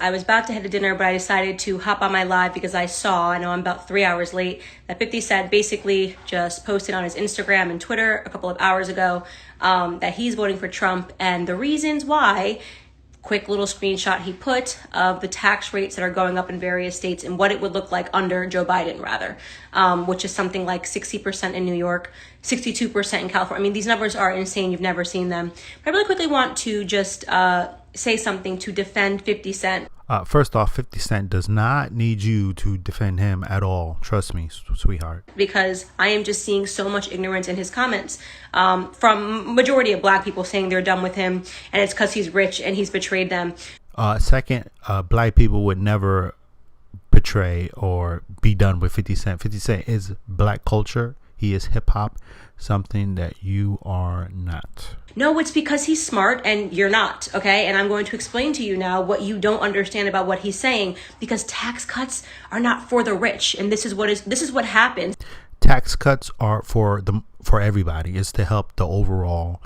I was about to head to dinner, but I decided to hop on my live because I know I'm about 3 hours late, that 50 Cent basically just posted on his Instagram and Twitter a couple of hours ago that he's voting for Trump, and the reasons why. Quick little screenshot he put of the tax rates that are going up in various states and what it would look like under Joe Biden, rather, which is something like 60% in New York, 62% in California. I mean, these numbers are insane. You've never seen them. But I really quickly want to just say something to defend 50 Cent. First off, 50 Cent does not need you to defend him at all. Trust me, sweetheart. Because I am just seeing so much ignorance in his comments from majority of black people saying they're done with him and it's because he's rich and he's betrayed them. Second, black people would never betray or be done with 50 Cent. 50 Cent is black culture. He is hip hop, something that you are not. No, it's because he's smart and you're not, okay? And I'm going to explain to you now what you don't understand about what he's saying, because tax cuts are not for the rich, and this is what happens. Tax cuts are for everybody. It's to help the overall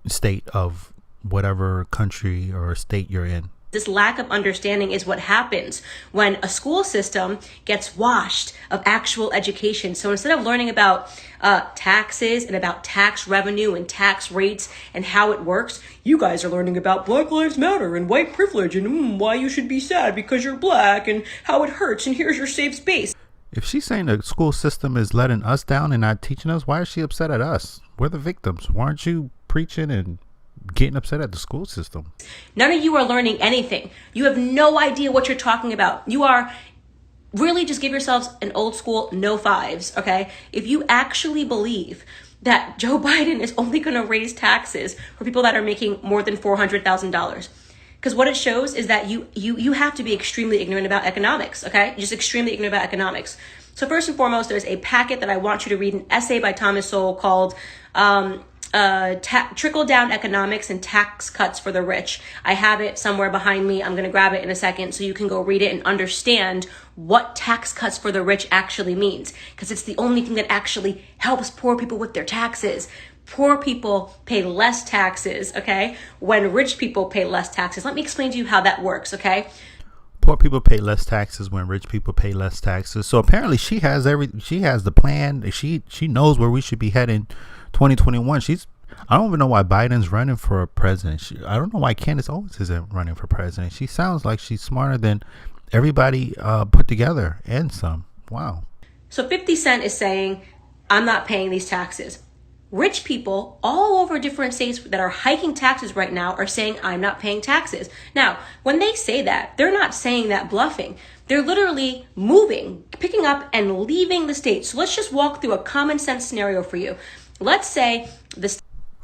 state of whatever country or state you're in. This lack of understanding is what happens when a school system gets washed of actual education. So instead of learning about taxes and about tax revenue and tax rates and how it works, you guys are learning about Black Lives Matter and white privilege and why you should be sad because you're black and how it hurts and here's your safe space. If she's saying the school system is letting us down and not teaching us, why is she upset at us? We're the victims. Why aren't you preaching and getting upset at the school system? None of you are learning anything. You have no idea what you're talking about. You are really just give yourselves an old school no fives, okay? If you actually believe that Joe Biden is only going to raise taxes for people that are making more than $400,000, because what it shows is that you have to be extremely ignorant about economics, okay? Just extremely ignorant about economics. So first and foremost, there's a packet that I want you to read, an essay by Thomas Sowell called Trickle-Down Economics and Tax Cuts for the Rich. I have it somewhere behind me. I'm going to grab it in a second so you can go read it and understand what tax cuts for the rich actually means, because it's the only thing that actually helps poor people with their taxes. Poor people pay less taxes, okay, when rich people pay less taxes. Let me explain to you how that works, okay? Poor people pay less taxes when rich people pay less taxes. So apparently she has the plan. She knows where we should be heading 2021. I don't even know why Biden's running for president. I don't know why Candace Owens isn't running for president. She sounds like she's smarter than everybody put together and some. Wow. So 50 Cent is saying, I'm not paying these taxes. Rich people all over different states that are hiking taxes right now are saying, I'm not paying taxes. Now, when they say that, they're not saying that bluffing. They're literally moving, picking up and leaving the state. So let's just walk through a common sense scenario for you. Let's say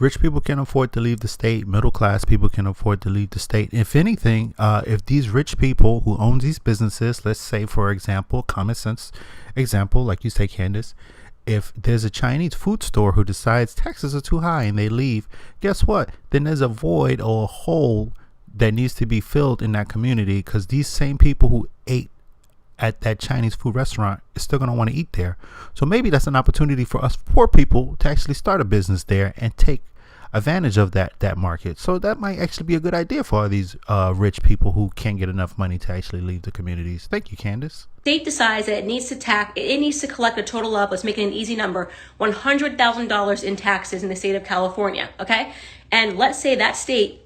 rich people can afford to leave the state. Middle class people can afford to leave the state. If anything, if these rich people who own these businesses, let's say, for example, common sense example, like you say, Candace, if there's a Chinese food store who decides taxes are too high and they leave, guess what? Then there's a void or a hole that needs to be filled in that community, because these same people who ate at that Chinese food restaurant is still going to want to eat there. So maybe that's an opportunity for us poor people to actually start a business there and take advantage of that market. So that might actually be a good idea for all these rich people who can't get enough money to actually leave the communities. Thank you, Candace. State decides that it needs to collect a total of, let's make it an easy number, $100,000 in taxes in the state of California, okay? And let's say that state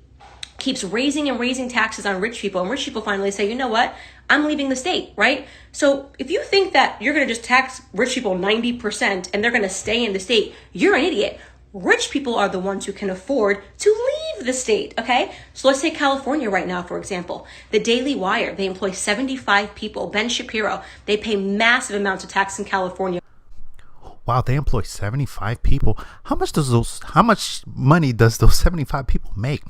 keeps raising and raising taxes on rich people, and rich people finally say, you know what, I'm leaving the state, right? So if you think that you're going to just tax rich people 90% and they're going to stay in the state, you're an idiot. Rich people are the ones who can afford to leave the state, okay? So let's take California right now, for example. The Daily Wire, they employ 75 people. Ben Shapiro, they pay massive amounts of tax in California. Wow, they employ 75 people. How much money does those 75 people make?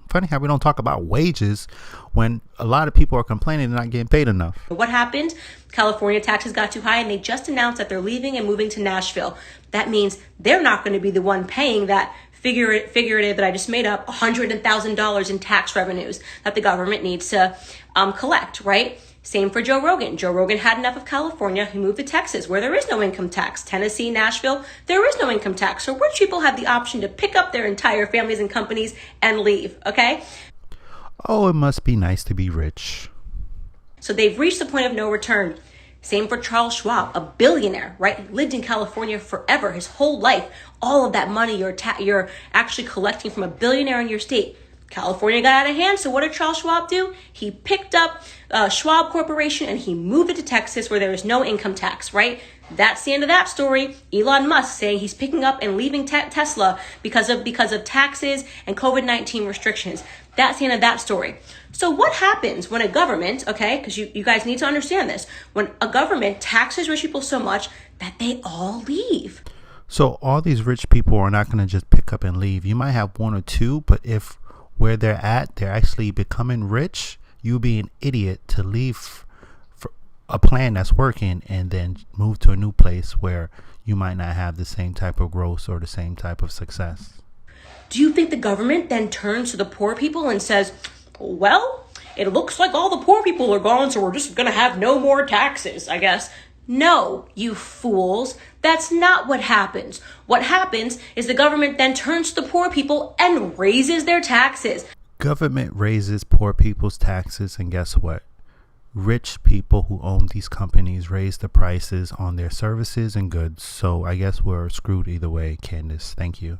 Funny how we don't talk about wages when a lot of people are complaining they're not getting paid enough. What happened? California taxes got too high and they just announced that they're leaving and moving to Nashville. That means they're not going to be the one paying that figurative that I just made up, $100,000 in tax revenues that the government needs to collect, right? Same for Joe Rogan. Joe Rogan had enough of California. He moved to Texas, where there is no income tax. Tennessee, Nashville, there is no income tax. So rich people have the option to pick up their entire families and companies and leave, okay? Oh, it must be nice to be rich. So they've reached the point of no return. Same for Charles Schwab, a billionaire, right? Lived in California forever, his whole life. All of that money you're actually collecting from a billionaire in your state. California got out of hand, so what did Charles Schwab do? He picked up Schwab Corporation and he moved it to Texas where there is no income tax, right? That's the end of that story. Elon Musk saying he's picking up and leaving Tesla because of taxes and COVID-19 restrictions. That's the end of that story. So what happens when a government, okay, because you guys need to understand this, when a government taxes rich people so much that they all leave? So all these rich people are not going to just pick up and leave. You might have one or two, but if where they're at, they're actually becoming rich, you'd be an idiot to leave for a plan that's working and then move to a new place where you might not have the same type of growth or the same type of success. Do you think the government then turns to the poor people and says, well, it looks like all the poor people are gone, so we're just going to have no more taxes, I guess? No, you fools. That's not what happens. What happens is the government then turns to the poor people and raises their taxes. Government raises poor people's taxes, and guess what? Rich people who own these companies raise the prices on their services and goods. So I guess we're screwed either way, Candace. Thank you.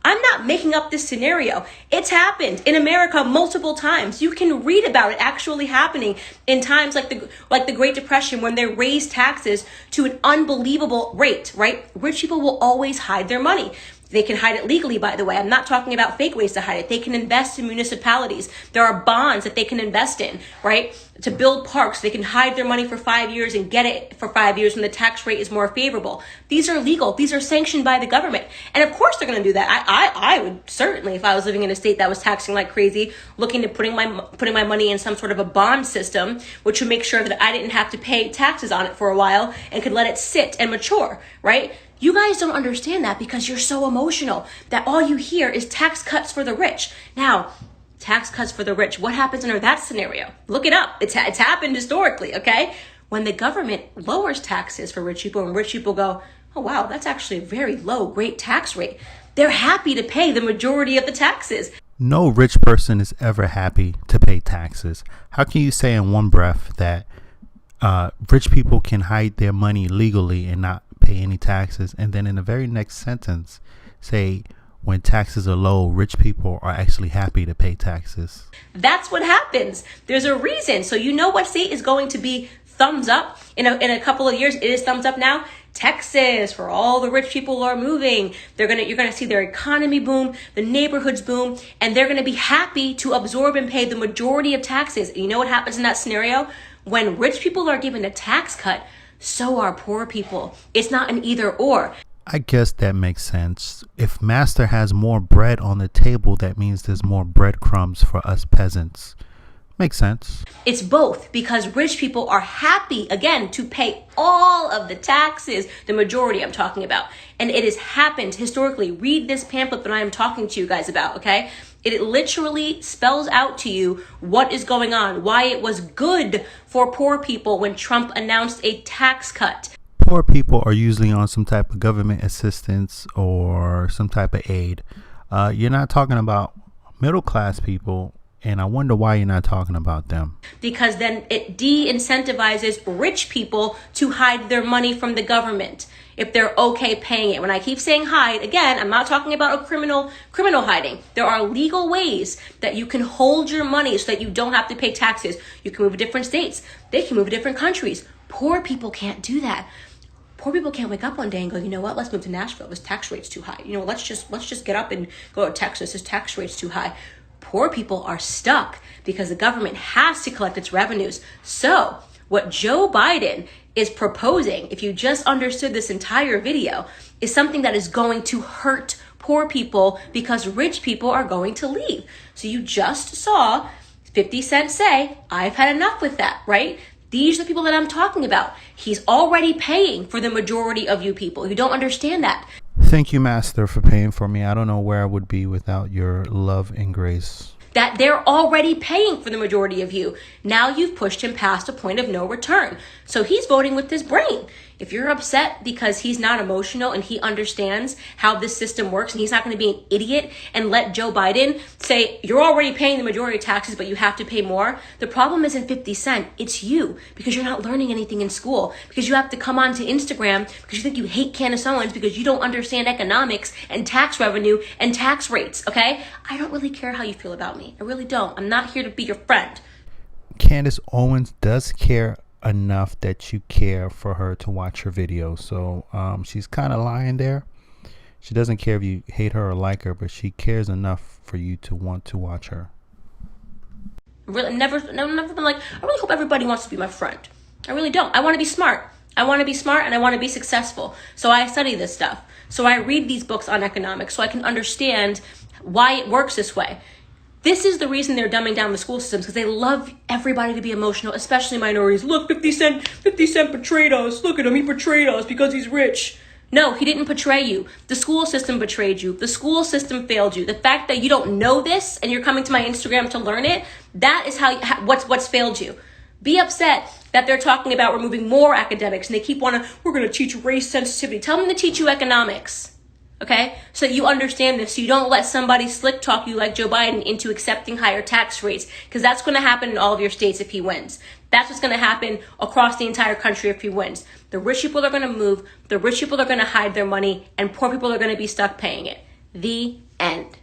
I'm not making up this scenario. It's happened in America multiple times. You can read about it actually happening in times like the Great Depression when they raised taxes to an unbelievable rate, right? Rich people will always hide their money. They can hide it legally, by the way. I'm not talking about fake ways to hide it. They can invest in municipalities. There are bonds that they can invest in, right? To build parks, they can hide their money for 5 years and get it for 5 years when the tax rate is more favorable. These are legal. These are sanctioned by the government. And of course they're going to do that. I would certainly, if I was living in a state that was taxing like crazy, looking to putting my money in some sort of a bond system, which would make sure that I didn't have to pay taxes on it for a while and could let it sit and mature, right? You guys don't understand that because you're so emotional that all you hear is tax cuts for the rich. Now, tax cuts for the rich, what happens under that scenario? Look it up. It's happened historically, okay? When the government lowers taxes for rich people and rich people go, oh wow, that's actually a very low, great tax rate. They're happy to pay the majority of the taxes. No rich person is ever happy to pay taxes. How can you say in one breath that rich people can hide their money legally and not pay any taxes, and then in the very next sentence say when taxes are low, rich people are actually happy to pay taxes? That's what happens. There's a reason. So you know what state is going to be thumbs up in a couple of years? It is thumbs up now. Texas, where all the rich people are moving. You're gonna see their economy boom, the neighborhoods boom, and they're gonna be happy to absorb and pay the majority of taxes. And you know what happens in that scenario? When rich people are given a tax cut, so are poor people. It's not an either or. I guess that makes sense. If master has more bread on the table, that means there's more breadcrumbs for us peasants. Makes sense. It's both, because rich people are happy, again, to pay all of the taxes, the majority I'm talking about. And it has happened historically. Read this pamphlet that I am talking to you guys about, okay? It literally spells out to you what is going on, why it was good for poor people when Trump announced a tax cut. Poor people are usually on some type of government assistance or some type of aid. You're not talking about middle class people, and I wonder why you're not talking about them. Because then it de-incentivizes rich people to hide their money from the government if they're okay paying it. When I keep saying hide, again, I'm not talking about a criminal hiding. There are legal ways that you can hold your money so that you don't have to pay taxes. You can move to different states. They can move to different countries. Poor people can't do that. Poor people can't wake up one day and go, you know what, let's move to Nashville. This tax rate's too high. You know, let's just get up and go to Texas. This tax rate's too high. Poor people are stuck because the government has to collect its revenues. So what Joe Biden is proposing, if you just understood this entire video, is something that is going to hurt poor people because rich people are going to leave. So you just saw 50 Cent say, I've had enough with that, right? These are the people that I'm talking about. He's already paying for the majority of you people. You don't understand that. Thank you, Master, for paying for me. I don't know where I would be without your love and grace. that they're already paying for the majority of you. Now you've pushed him past a point of no return. So he's voting with his brain. If you're upset because he's not emotional and he understands how this system works and he's not going to be an idiot and let Joe Biden say, you're already paying the majority of taxes, but you have to pay more. The problem isn't 50 Cent. It's you, because you're not learning anything in school, because you have to come onto Instagram because you think you hate Candace Owens because you don't understand economics and tax revenue and tax rates, okay? I don't really care how you feel about me. I really don't. I'm not here to be your friend. Candace Owens does care enough that you care for her to watch her videos. So she's kind of lying there. She doesn't care if you hate her or like her, but she cares enough for you to want to watch her. Really, never been like, I really hope everybody wants to be my friend. I really don't. I want to be smart. I want to be smart and I want to be successful. So I study this stuff. So I read these books on economics so I can understand why it works this way. This is the reason they're dumbing down the school systems, because they love everybody to be emotional, especially minorities. Look, 50 Cent betrayed us. Look at him, he betrayed us because he's rich. No, he didn't betray you. The school system betrayed you. The school system failed you. The fact that you don't know this and you're coming to my Instagram to learn it, that is what's failed you. Be upset that they're talking about removing more academics and they keep we're going to teach race sensitivity. Tell them to teach you economics. Okay, so you understand this, so you don't let somebody slick talk you like Joe Biden into accepting higher tax rates, because that's going to happen in all of your states if he wins. That's what's going to happen across the entire country if he wins. The rich people are going to move, the rich people are going to hide their money, and poor people are going to be stuck paying it. The end.